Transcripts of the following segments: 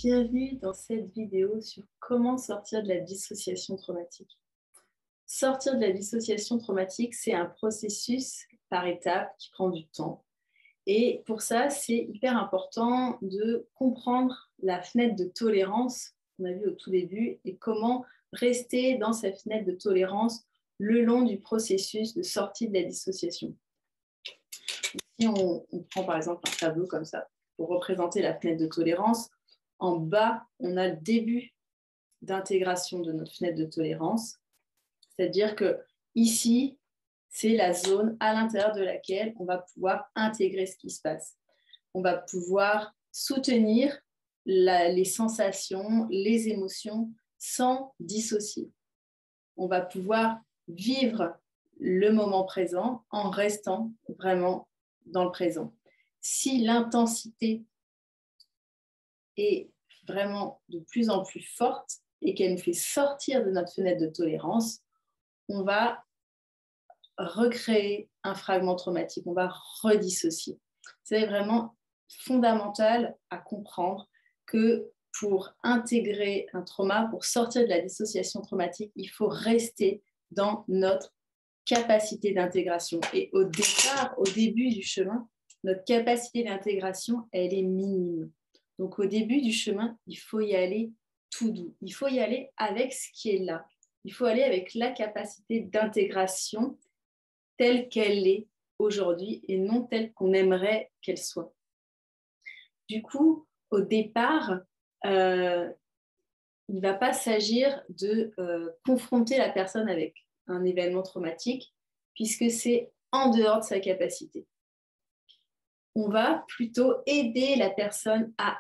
Bienvenue dans cette vidéo sur comment sortir de la dissociation traumatique. Sortir de la dissociation traumatique, c'est un processus par étapes qui prend du temps. Et pour ça, c'est hyper important de comprendre la fenêtre de tolérance qu'on a vue au tout début et comment rester dans cette fenêtre de tolérance le long du processus de sortie de la dissociation. Si on prend par exemple un tableau comme ça pour représenter la fenêtre de tolérance, en bas, on a le début d'intégration de notre fenêtre de tolérance. C'est-à-dire que ici, c'est la zone à l'intérieur de laquelle on va pouvoir intégrer ce qui se passe. On va pouvoir soutenir les sensations, les émotions sans dissocier. On va pouvoir vivre le moment présent en restant vraiment dans le présent. Si l'intensité est vraiment de plus en plus forte et qu'elle nous fait sortir de notre fenêtre de tolérance, on va recréer un fragment traumatique, on va redissocier. C'est vraiment fondamental à comprendre que pour intégrer un trauma, pour sortir de la dissociation traumatique, il faut rester dans notre capacité d'intégration. Et au départ, au début du chemin, notre capacité d'intégration, elle est minime. Donc, au début du chemin, il faut y aller tout doux. Il faut y aller avec ce qui est là. Il faut aller avec la capacité d'intégration telle qu'elle est aujourd'hui et non telle qu'on aimerait qu'elle soit. Du coup, au départ, il ne va pas s'agir de confronter la personne avec un événement traumatique puisque c'est en dehors de sa capacité. On va plutôt aider la personne à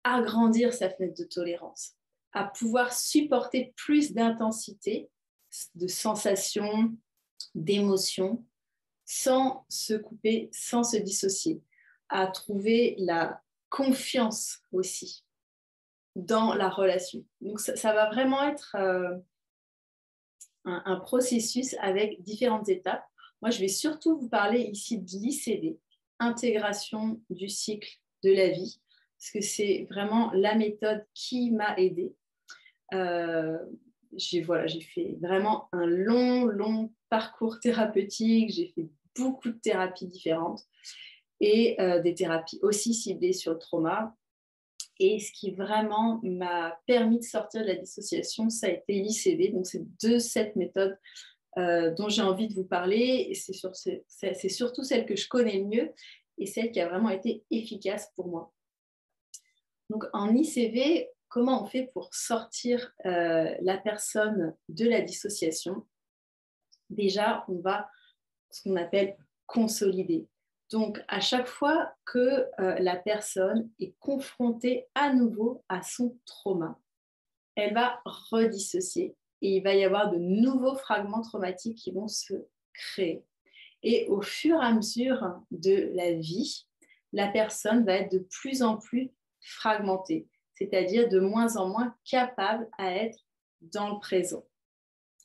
agrandir sa fenêtre de tolérance, à pouvoir supporter plus d'intensité, de sensations, d'émotions, sans se couper, sans se dissocier, à trouver la confiance aussi dans la relation. Donc ça va vraiment être un processus avec différentes étapes. Moi, je vais surtout vous parler ici de l'ICV, intégration du cycle de la vie, parce que c'est vraiment la méthode qui m'a aidée. J'ai fait vraiment un long parcours thérapeutique, j'ai fait beaucoup de thérapies différentes et des thérapies aussi ciblées sur le trauma. Et ce qui vraiment m'a permis de sortir de la dissociation, ça a été l'ICV. Donc, c'est de cette méthode dont j'ai envie de vous parler. Et c'est surtout celle que je connais le mieux et celle qui a vraiment été efficace pour moi. Donc, en ICV, comment on fait pour sortir la personne de la dissociation? Déjà, on va ce qu'on appelle consolider. Donc, à chaque fois que la personne est confrontée à nouveau à son trauma, elle va redissocier et il va y avoir de nouveaux fragments traumatiques qui vont se créer. Et au fur et à mesure de la vie, la personne va être de plus en plus fragmentée, c'est-à-dire de moins en moins capable à être dans le présent.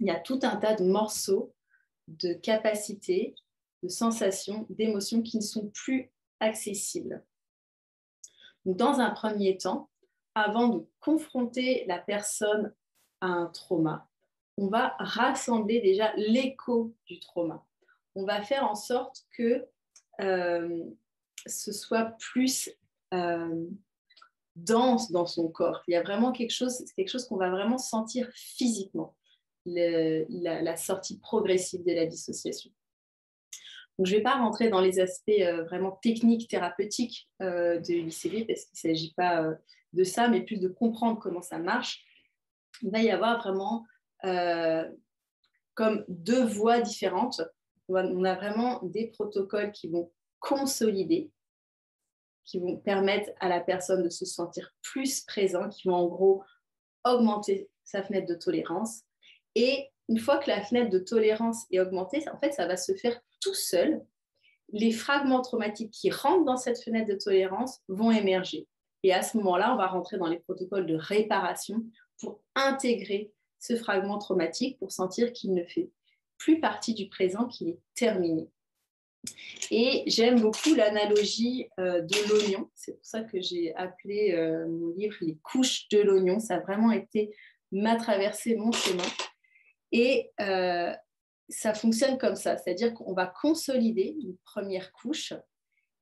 Il y a tout un tas de morceaux de capacités, de sensations, d'émotions qui ne sont plus accessibles. Donc, dans un premier temps, avant de confronter la personne à un trauma, on va rassembler déjà l'écho du trauma. On va faire en sorte que ce soit plus dense dans son corps. Il y a vraiment quelque chose qu'on va vraiment sentir physiquement, la sortie progressive de la dissociation. Donc, je ne vais pas rentrer dans les aspects vraiment techniques, thérapeutiques de l'ICV parce qu'il ne s'agit pas de ça, mais plus de comprendre comment ça marche. Il va y avoir vraiment comme deux voies différentes. On a vraiment des protocoles qui vont consolider, qui vont permettre à la personne de se sentir plus présent, qui vont en gros augmenter sa fenêtre de tolérance. Et une fois que la fenêtre de tolérance est augmentée, en fait, ça va se faire tout seul. Les fragments traumatiques qui rentrent dans cette fenêtre de tolérance vont émerger. Et à ce moment-là, on va rentrer dans les protocoles de réparation pour intégrer ce fragment traumatique, pour sentir qu'il ne fait plus partie du présent, qu'il est terminé. Et j'aime beaucoup l'analogie de l'oignon. C'est pour ça que j'ai appelé mon livre « Les couches de l'oignon ». Ça a vraiment été ma traversée, mon chemin. Et ça fonctionne comme ça, c'est-à-dire qu'on va consolider une première couche.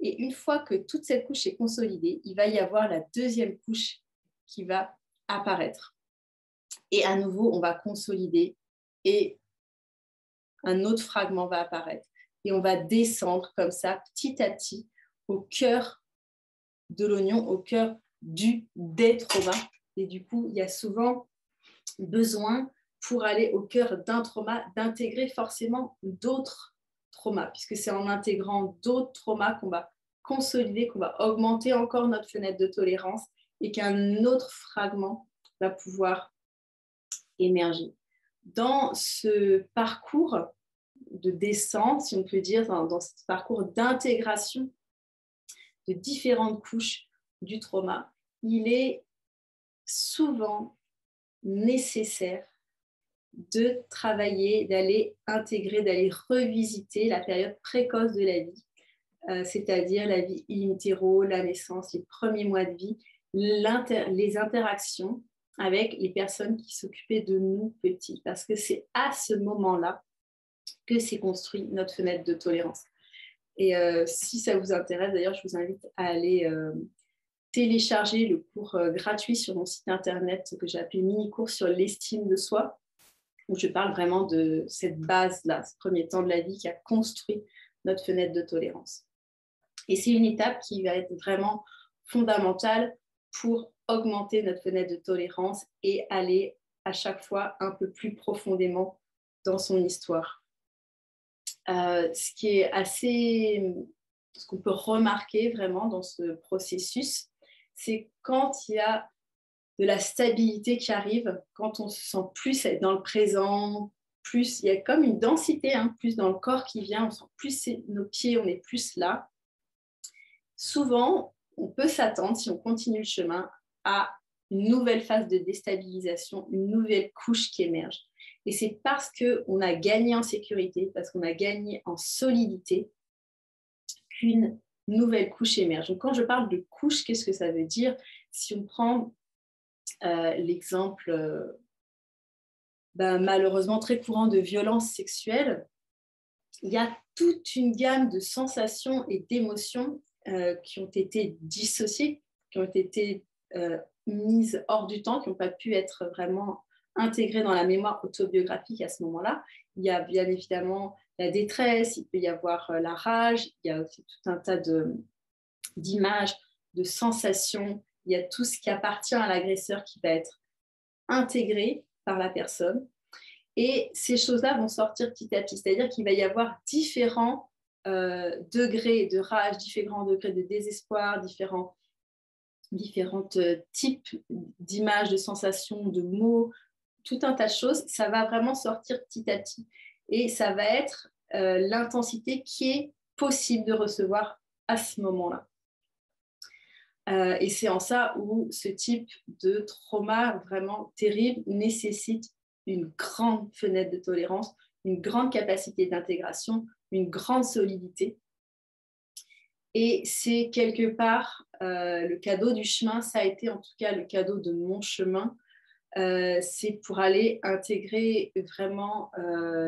Et une fois que toute cette couche est consolidée, il va y avoir la deuxième couche qui va apparaître. Et à nouveau, on va consolider et un autre fragment va apparaître. Et on va descendre comme ça, petit à petit, au cœur de l'oignon, au cœur des traumas. Et du coup, il y a souvent besoin, pour aller au cœur d'un trauma, d'intégrer forcément d'autres traumas, puisque c'est en intégrant d'autres traumas qu'on va consolider, qu'on va augmenter encore notre fenêtre de tolérance et qu'un autre fragment va pouvoir émerger. Dans ce parcours de descente, si on peut dire, dans ce parcours d'intégration de différentes couches du trauma, il est souvent nécessaire de travailler, d'aller intégrer, d'aller revisiter la période précoce de la vie, c'est-à-dire la vie in utero, la naissance, les premiers mois de vie, les interactions avec les personnes qui s'occupaient de nous petits, parce que c'est à ce moment-là que s'est construit notre fenêtre de tolérance. Et si ça vous intéresse, d'ailleurs, je vous invite à aller télécharger le cours gratuit sur mon site internet que j'ai appelé mini-cours sur l'estime de soi, où je parle vraiment de cette base-là, ce premier temps de la vie qui a construit notre fenêtre de tolérance. Et c'est une étape qui va être vraiment fondamentale pour augmenter notre fenêtre de tolérance et aller à chaque fois un peu plus profondément dans son histoire. Ce qu'on peut remarquer vraiment dans ce processus, c'est quand il y a de la stabilité qui arrive, quand on se sent plus être dans le présent, plus il y a comme une densité, plus dans le corps qui vient, on sent plus nos pieds, on est plus là. Souvent, on peut s'attendre, si on continue le chemin, à une nouvelle phase de déstabilisation, une nouvelle couche qui émerge. Et c'est parce qu'on a gagné en sécurité, parce qu'on a gagné en solidité, qu'une nouvelle couche émerge. Donc, quand je parle de couche, qu'est-ce que ça veut dire? Si on prend l'exemple malheureusement très courant de violence sexuelle, il y a toute une gamme de sensations et d'émotions qui ont été dissociées, qui ont été mises hors du temps, qui n'ont pas pu être vraiment intégrées dans la mémoire autobiographique à ce moment-là. Il y a bien évidemment la détresse, il peut y avoir la rage, il y a aussi tout un tas d'images, de sensations, il y a tout ce qui appartient à l'agresseur qui va être intégré par la personne. Et ces choses-là vont sortir petit à petit. C'est-à-dire qu'il va y avoir différents degrés de rage, différents degrés de désespoir, différents types d'images, de sensations, de mots, tout un tas de choses. Ça va vraiment sortir petit à petit. Et ça va être l'intensité qui est possible de recevoir à ce moment-là. Et c'est en ça où ce type de trauma vraiment terrible nécessite une grande fenêtre de tolérance, une grande capacité d'intégration, une grande solidité. Et c'est quelque part le cadeau du chemin, ça a été en tout cas le cadeau de mon chemin, c'est pour aller intégrer vraiment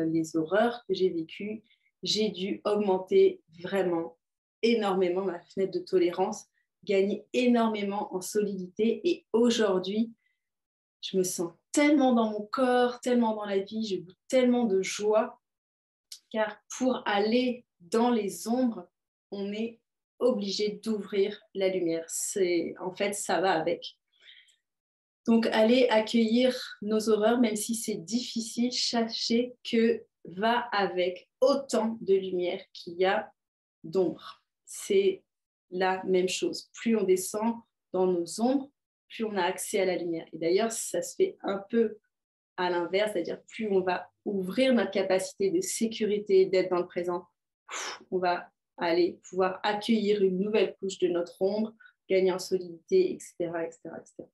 les horreurs que j'ai vécues. J'ai dû augmenter vraiment énormément ma fenêtre de tolérance, gagner énormément en solidité. Et aujourd'hui, je me sens tellement dans mon corps, tellement dans la vie, je goûte tellement de joie, car pour aller dans les ombres, on est obligé d'ouvrir la lumière. En fait, ça va avec. Donc, aller accueillir nos horreurs, même si c'est difficile, sachez que va avec autant de lumière qu'il y a d'ombre. C'est la même chose. Plus on descend dans nos ombres, plus on a accès à la lumière. Et d'ailleurs, ça se fait un peu à l'inverse, c'est-à-dire plus on va ouvrir notre capacité de sécurité, d'être dans le présent, on va aller pouvoir accueillir une nouvelle couche de notre ombre, gagner en solidité, etc., etc., etc.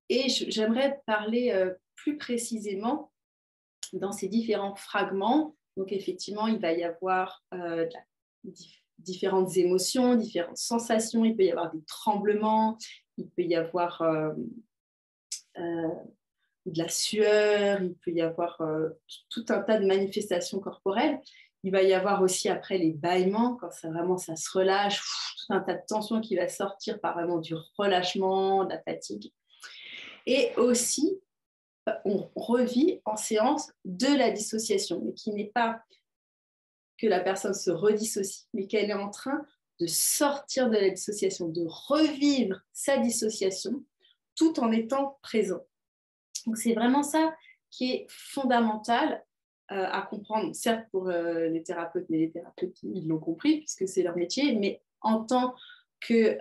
Et j'aimerais parler plus précisément dans ces différents fragments Donc, effectivement, il va y avoir différentes émotions, différentes sensations. Il peut y avoir des tremblements, il peut y avoir de la sueur, il peut y avoir tout un tas de manifestations corporelles. Il va y avoir aussi après les bâillements, quand ça se relâche, tout un tas de tensions qui va sortir par vraiment du relâchement, de la fatigue. Et aussi, on revit en séance de la dissociation, mais qui n'est pas que la personne se redissocie, mais qu'elle est en train de sortir de la dissociation, de revivre sa dissociation tout en étant présent. Donc, c'est vraiment ça qui est fondamental à comprendre, certes pour les thérapeutes, mais les thérapeutes, ils l'ont compris puisque c'est leur métier, mais en tant que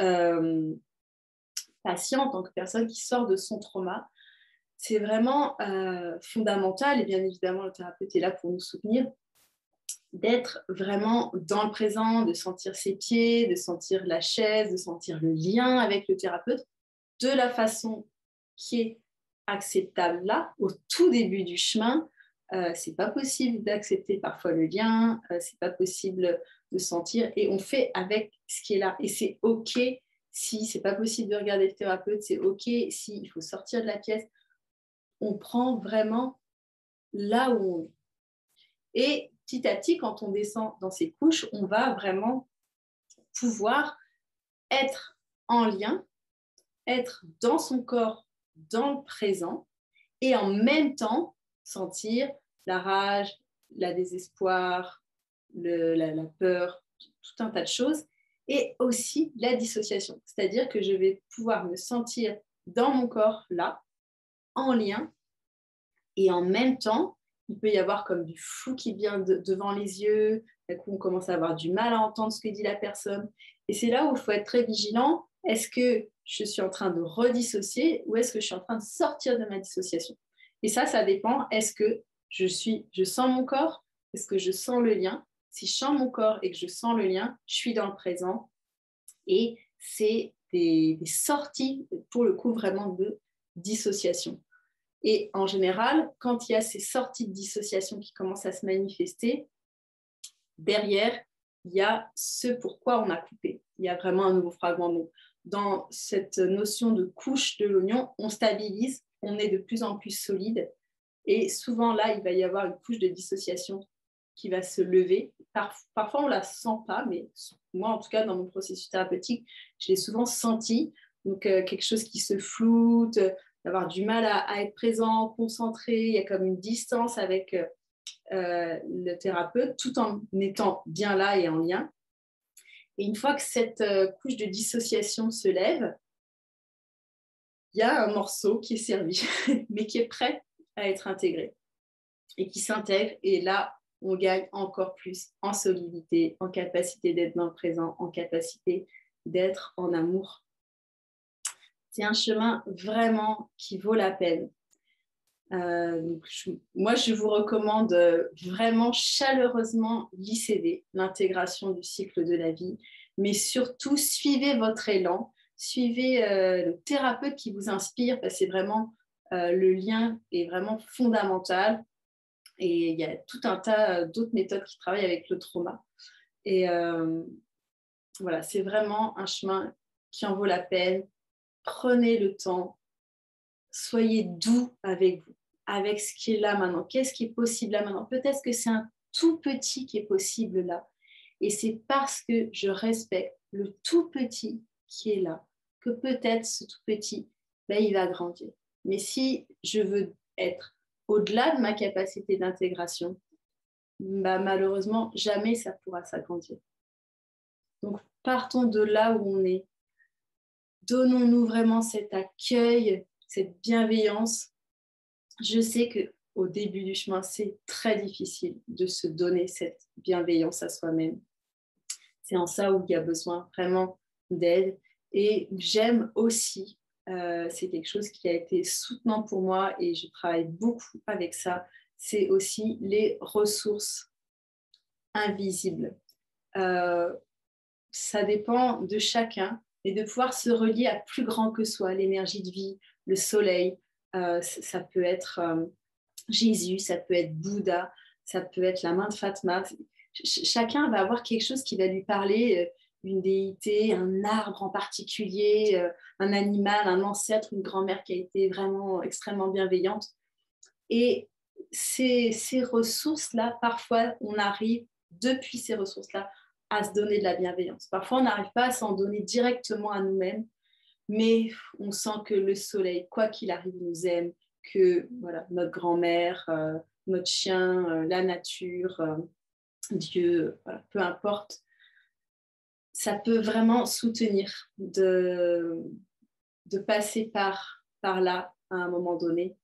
patient, en tant que personne qui sort de son trauma, c'est vraiment fondamental, et bien évidemment, le thérapeute est là pour nous soutenir, d'être vraiment dans le présent, de sentir ses pieds, de sentir la chaise, de sentir le lien avec le thérapeute de la façon qui est acceptable là, au tout début du chemin. C'est pas possible d'accepter parfois le lien, c'est pas possible de sentir, et on fait avec ce qui est là. Et c'est OK si c'est pas possible de regarder le thérapeute, c'est OK si il faut sortir de la pièce. On prend vraiment là où on est. Et petit à petit, quand on descend dans ces couches, on va vraiment pouvoir être en lien, être dans son corps, dans le présent, et en même temps sentir la rage, la désespoir, la peur, tout un tas de choses, et aussi la dissociation. C'est-à-dire que je vais pouvoir me sentir dans mon corps là, en lien, et en même temps, il peut y avoir comme du flou qui vient devant les yeux, d'un coup on commence à avoir du mal à entendre ce que dit la personne, et c'est là où il faut être très vigilant. Est-ce que je suis en train de redissocier ou est-ce que je suis en train de sortir de ma dissociation? Et ça dépend. Est-ce que je sens mon corps? Est-ce que je sens le lien? Si je sens mon corps et que je sens le lien, je suis dans le présent, et c'est des sorties, pour le coup, vraiment de dissociation. Et en général, quand il y a ces sorties de dissociation qui commencent à se manifester, derrière, il y a ce pourquoi on a coupé. Il y a vraiment un nouveau fragment. Donc, dans cette notion de couche de l'oignon, on stabilise, on est de plus en plus solide. Et souvent, là, il va y avoir une couche de dissociation qui va se lever. Parfois, on ne la sent pas, mais moi, en tout cas, dans mon processus thérapeutique, je l'ai souvent senti. Donc, quelque chose qui se floute, d'avoir du mal à être présent, concentré. Il y a comme une distance avec le thérapeute, tout en étant bien là et en lien. Et une fois que cette couche de dissociation se lève, il y a un morceau qui est servi, mais qui est prêt à être intégré et qui s'intègre. Et là, on gagne encore plus en solidité, en capacité d'être dans le présent, en capacité d'être en amour. C'est un chemin vraiment qui vaut la peine. Moi, je vous recommande vraiment chaleureusement l'ICV, l'intégration du cycle de la vie, mais surtout suivez votre élan, suivez le thérapeute qui vous inspire, parce que c'est vraiment le lien est vraiment fondamental, et il y a tout un tas d'autres méthodes qui travaillent avec le trauma. Et voilà, c'est vraiment un chemin qui en vaut la peine. Prenez le temps, soyez doux avec vous, avec ce qui est là maintenant. Qu'est-ce qui est possible là maintenant? Peut-être que c'est un tout petit qui est possible là. Et c'est parce que je respecte le tout petit qui est là que peut-être ce tout petit, ben, il va grandir. Mais si je veux être au-delà de ma capacité d'intégration, ben, malheureusement, jamais ça pourra s'agrandir. Donc, partons de là où on est. Donnons-nous vraiment cet accueil, cette bienveillance. Je sais qu'au début du chemin, c'est très difficile de se donner cette bienveillance à soi-même. C'est en ça où il y a besoin vraiment d'aide. Et j'aime aussi, c'est quelque chose qui a été soutenant pour moi et je travaille beaucoup avec ça, c'est aussi les ressources invisibles. Ça dépend de chacun, et de pouvoir se relier à plus grand que soi, l'énergie de vie, le soleil, ça peut être Jésus, ça peut être Bouddha, ça peut être la main de Fatma. Chacun va avoir quelque chose qui va lui parler, une déité, un arbre en particulier, un animal, un ancêtre, une grand-mère qui a été vraiment extrêmement bienveillante. Et ces ressources-là, parfois, on arrive, depuis ces ressources-là, à se donner de la bienveillance. Parfois, on n'arrive pas à s'en donner directement à nous-mêmes, mais on sent que le soleil, quoi qu'il arrive, nous aime, que voilà, notre grand-mère, notre chien, la nature, Dieu, voilà, peu importe, ça peut vraiment soutenir de passer par là à un moment donné.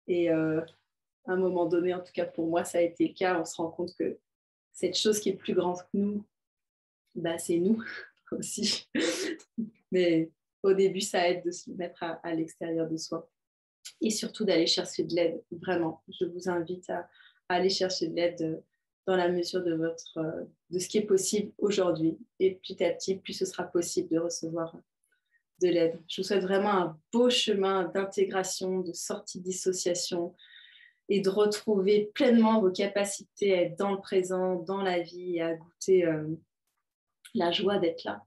Et à un moment donné, en tout cas pour moi, ça a été le cas. On se rend compte que cette chose qui est plus grande que nous, bah, c'est nous aussi. Mais au début, ça aide de se mettre à l'extérieur de soi. Et surtout d'aller chercher de l'aide, vraiment. Je vous invite à aller chercher de l'aide dans la mesure de ce qui est possible aujourd'hui. Et petit à petit, plus ce sera possible de recevoir de l'aide. Je vous souhaite vraiment un beau chemin d'intégration, de sortie de dissociation et de retrouver pleinement vos capacités à être dans le présent, dans la vie et à goûter la joie d'être là.